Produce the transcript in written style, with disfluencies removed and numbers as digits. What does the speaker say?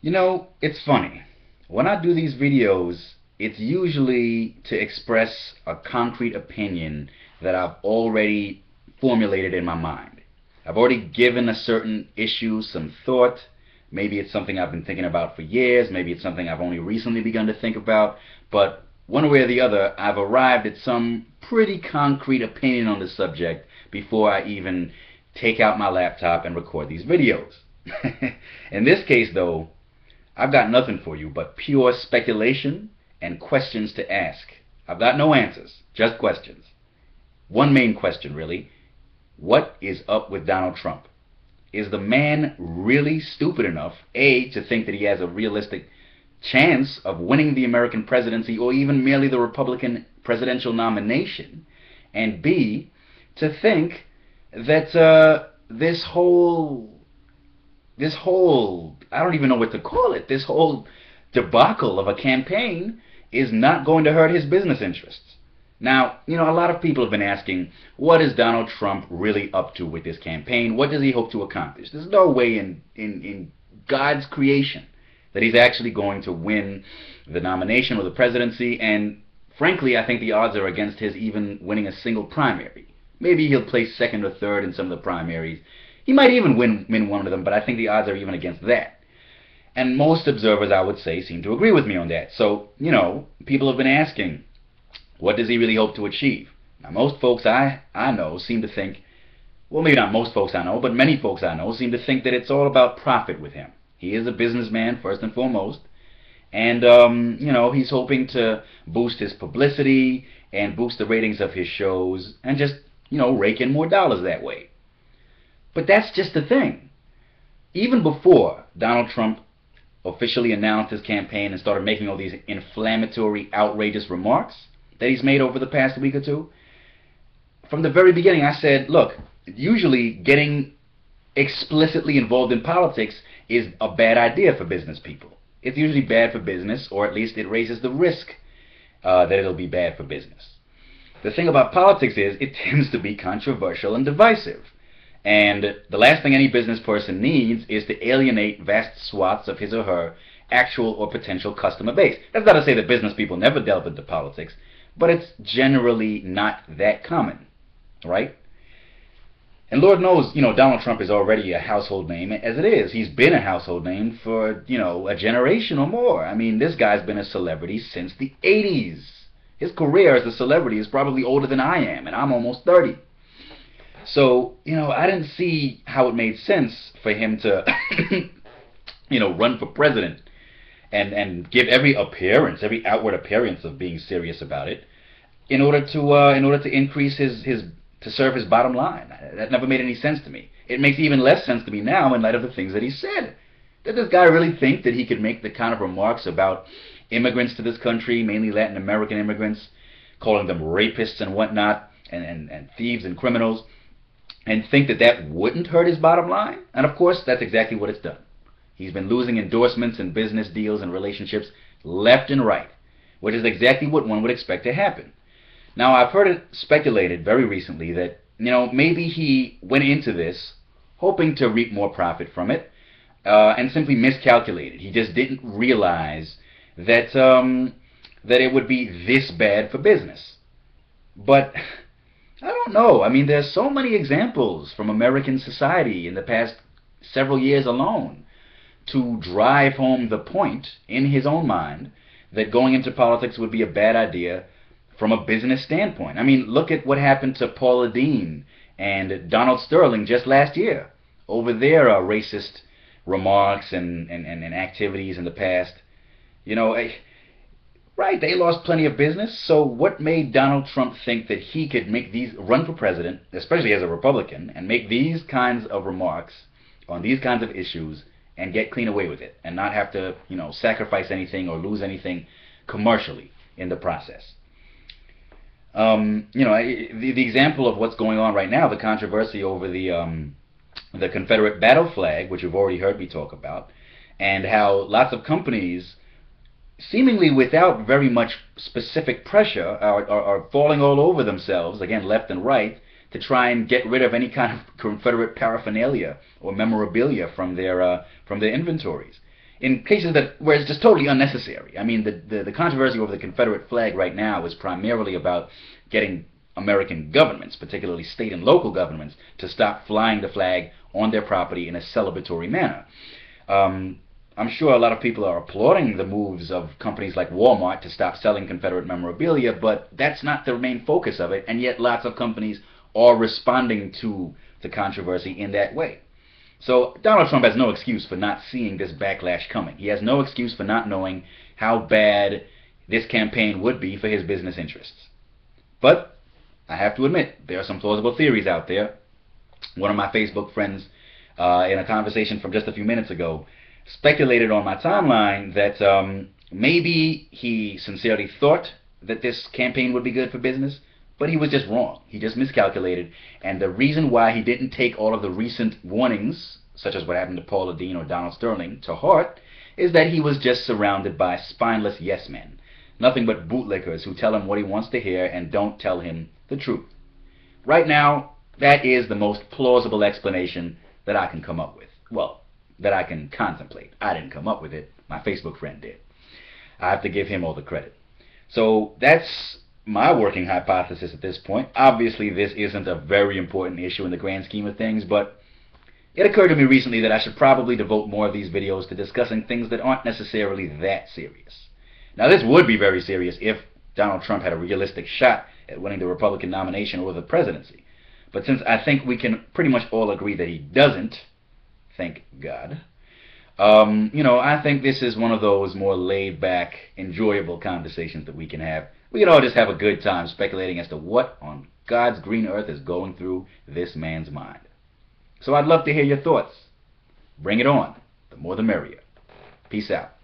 You know, it's funny. When I do these videos, it's usually to express a concrete opinion that I've already formulated in my mind. I've already given a certain issue some thought. Maybe it's something I've been thinking about for years. Maybe it's something I've only recently begun to think about. But one way or the other, I've arrived at some pretty concrete opinion on the subject before I even take out my laptop and record these videos. In this case, though, I've got nothing for you but pure speculation and questions to ask. I've got no answers, just questions. One main question, really. What is up with Donald Trump? Is the man really stupid enough, A, to think that he has a realistic chance of winning the American presidency or even merely the Republican presidential nomination, and B, to think that this whole I don't even know what to call it, this whole debacle of a campaign is not going to hurt his business interests. Now, you know, a lot of people have been asking, what is Donald Trump really up to with this campaign? What does he hope to accomplish? There's no way in God's creation that he's actually going to win the nomination or the presidency, and frankly, I think the odds are against his even winning a single primary. Maybe he'll place second or third in some of the primaries. He might even win one of them, but I think the odds are even against that. And most observers, I would say, seem to agree with me on that. So, you know, people have been asking, what does he really hope to achieve? Now, most folks I know seem to think, well, maybe not most folks I know, but many folks I know seem to think that it's all about profit with him. He is a businessman, first and foremost. And, you know, he's hoping to boost his publicity and boost the ratings of his shows and just, you know, rake in more dollars that way. But that's just the thing. Even before Donald Trump officially announced his campaign and started making all these inflammatory, outrageous remarks that he's made over the past week or two, from the very beginning I said, look, usually getting explicitly involved in politics is a bad idea for business people. It's usually bad for business, or at least it raises the risk that it'll be bad for business. The thing about politics is it tends to be controversial and divisive. And the last thing any business person needs is to alienate vast swaths of his or her actual or potential customer base. That's not to say that business people never delve into politics, but it's generally not that common, right? And Lord knows, you know, Donald Trump is already a household name as it is. He's been a household name for, you know, a generation or more. I mean, this guy's been a celebrity since the 80s. His career as a celebrity is probably older than I am, and I'm almost 30. So, you know, I didn't see how it made sense for him to, you know, run for president and give every appearance, every outward appearance of being serious about it, in order to increase to serve his bottom line. That never made any sense to me. It makes even less sense to me now in light of the things that he said. Did this guy really think that he could make the kind of remarks about immigrants to this country, mainly Latin American immigrants, calling them rapists and whatnot, and thieves and criminals, and think that that wouldn't hurt his bottom line? And of course, that's exactly what it's done. He's been losing endorsements and business deals and relationships left and right, which is exactly what one would expect to happen. Now, I've heard it speculated very recently that, you know, maybe he went into this hoping to reap more profit from it, and simply miscalculated. He just didn't realize that that it would be this bad for business. But I don't know. I mean, there's so many examples from American society in the past several years alone to drive home the point in his own mind that going into politics would be a bad idea from a business standpoint. I mean, look at what happened to Paula Deen and Donald Sterling just last year over their racist remarks and activities in the past. You know, right, they lost plenty of business, so what made Donald Trump think that he could run for president, especially as a Republican, and make these kinds of remarks on these kinds of issues and get clean away with it and not have to, you know, sacrifice anything or lose anything commercially in the process? You know, the example of what's going on right now, the controversy over the Confederate battle flag, which you've already heard me talk about, and how lots of companies, seemingly without very much specific pressure, are falling all over themselves, again, left and right, to try and get rid of any kind of Confederate paraphernalia or memorabilia from their inventories. in cases that where it's just totally unnecessary. I mean, the controversy over the Confederate flag right now is primarily about getting American governments, particularly state and local governments, to stop flying the flag on their property in a celebratory manner. I'm sure a lot of people are applauding the moves of companies like Walmart to stop selling Confederate memorabilia, but that's not the main focus of it, and yet lots of companies are responding to the controversy in that way. So Donald Trump has no excuse for not seeing this backlash coming. He has no excuse for not knowing how bad this campaign would be for his business interests. But I have to admit, there are some plausible theories out there. One of my Facebook friends, in a conversation from just a few minutes ago, speculated on my timeline that maybe he sincerely thought that this campaign would be good for business, but he was just wrong. He just miscalculated, and the reason why he didn't take all of the recent warnings, such as what happened to Paula Deen or Donald Sterling, to heart, is that he was just surrounded by spineless yes men. Nothing but bootlickers who tell him what he wants to hear and don't tell him the truth. Right now, that is the most plausible explanation that I can come up with. Well, that I can contemplate. I didn't come up with it. My Facebook friend did. I have to give him all the credit. So that's my working hypothesis at this point. Obviously, this isn't a very important issue in the grand scheme of things, but it occurred to me recently that I should probably devote more of these videos to discussing things that aren't necessarily that serious. Now, this would be very serious if Donald Trump had a realistic shot at winning the Republican nomination or the presidency. But since I think we can pretty much all agree that he doesn't, thank God, I think this is one of those more laid-back, enjoyable conversations that we can have. We can all just have a good time speculating as to what on God's green earth is going through this man's mind. So I'd love to hear your thoughts. Bring it on. The more the merrier. Peace out.